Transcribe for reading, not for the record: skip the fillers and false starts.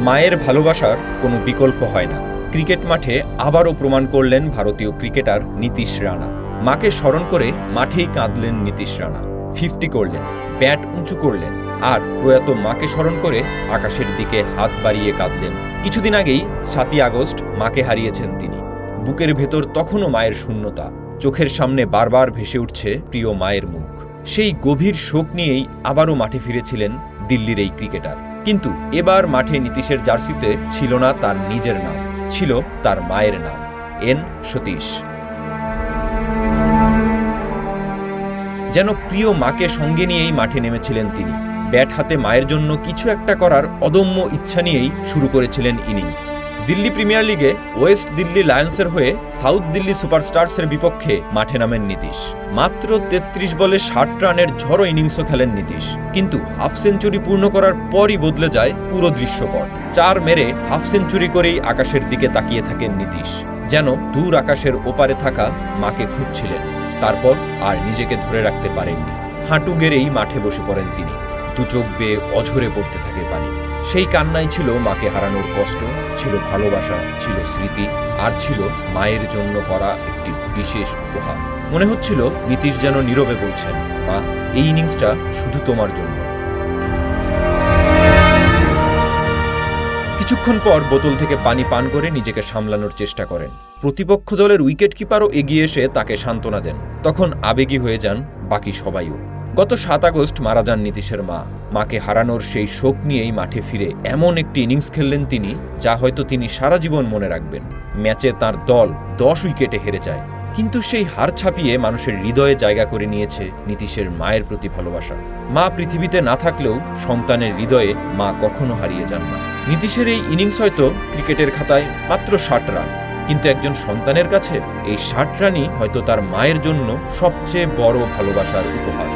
মায়ের ভালোবাসার কোনো বিকল্প হয় না। ক্রিকেট মাঠে আবারও প্রমাণ করলেন ভারতীয় ক্রিকেটার নীতিশ রানা। মাকে স্মরণ করে মাঠেই কাঁদলেন নীতিশ রানা। 50 করলেন, ব্যাট উঁচু করলেন, আর প্রয়াত মাকে স্মরণ করে আকাশের দিকে হাত বাড়িয়ে কাঁদলেন। কিছুদিন আগেই 7ই আগস্ট মাকে হারিয়েছেন তিনি। বুকের ভেতর তখনও মায়ের শূন্যতা, চোখের সামনে বারবার ভেসে উঠছে প্রিয় মায়ের মুখ। সেই গভীর শোক নিয়েই আবারও মাঠে ফিরেছিলেন দিল্লির এই ক্রিকেটার। কিন্তু এবার মাঠে নীতিশের জার্সিতে ছিল না তার নিজের নাম, ছিল তার মায়ের নাম, এন সতীশ। যেন প্রিয় মাকে সঙ্গে নিয়েই মাঠে নেমেছিলেন তিনি। ব্যাট হাতে মায়ের জন্য কিছু একটা করার অদম্য ইচ্ছা নিয়েই শুরু করেছিলেন ইনিংস। দিল্লি প্রিমিয়ার লিগে ওয়েস্ট দিল্লি লায়ন্সের হয়ে সাউথ দিল্লি সুপারস্টার্সের বিপক্ষে মাঠে নামেন নীতিশ। মাত্র 33 বলে 60 রানের ঝড়ো ইনিংসও খেলেন নীতিশ। কিন্তু হাফ সেঞ্চুরি পূর্ণ করার পরই বদলে যায় পুরো দৃশ্যপট। 4 মেরে হাফ সেঞ্চুরি করেই আকাশের দিকে তাকিয়ে থাকেন নীতিশ, যেন দূর আকাশের ওপারে থাকা মাকে খুঁজছিলেন। তারপর আর নিজেকে ধরে রাখতে পারেননি, হাঁটু গেড়েই মাঠে বসে পড়েন তিনি। দু চোখ বেয়ে অঝরে পড়তে থাকে পানি। সেই কান্নাই ছিল মাকে হারানোর কষ্ট, ছিল ভালোবাসা, ছিল স্মৃতি, আর ছিল মায়ের জন্য করা একটি বিশেষ উপহার। মনে হচ্ছিল নীতিশ যেন নীরবে বলছেন, মা, এই ইনিংসটা শুধু তোমার জন্য। কিছুক্ষণ পর বোতল থেকে পানি পান করে নিজেকে সামলানোর চেষ্টা করেন। প্রতিপক্ষ দলের উইকেট কিপারও এগিয়ে এসে তাকে সান্ত্বনা দেন। তখন আবেগী হয়ে যান বাকি সবাইও। গত 7 আগস্ট মারা যান নীতিশের মা। মাকে হারানোর সেই শোক নিয়েই মাঠে ফিরে এমন একটি ইনিংস খেললেন তিনি, যা হয়তো তিনি সারা জীবন মনে রাখবেন। ম্যাচে তার দল 10 উইকেটে হেরে যায়, কিন্তু সেই হার ছাপিয়ে মানুষের হৃদয়ে জায়গা করে নিয়েছে নীতিশের মায়ের প্রতি ভালোবাসা। মা পৃথিবীতে না থাকলেও সন্তানের হৃদয়ে মা কখনো হারিয়ে যান না। নীতিশের এই ইনিংস হয়তো ক্রিকেটের খাতায় মাত্র 60 রান, কিন্তু একজন সন্তানের কাছে এই 60 রানই হয়তো তার মায়ের জন্য সবচেয়ে বড় ভালোবাসার উপহার।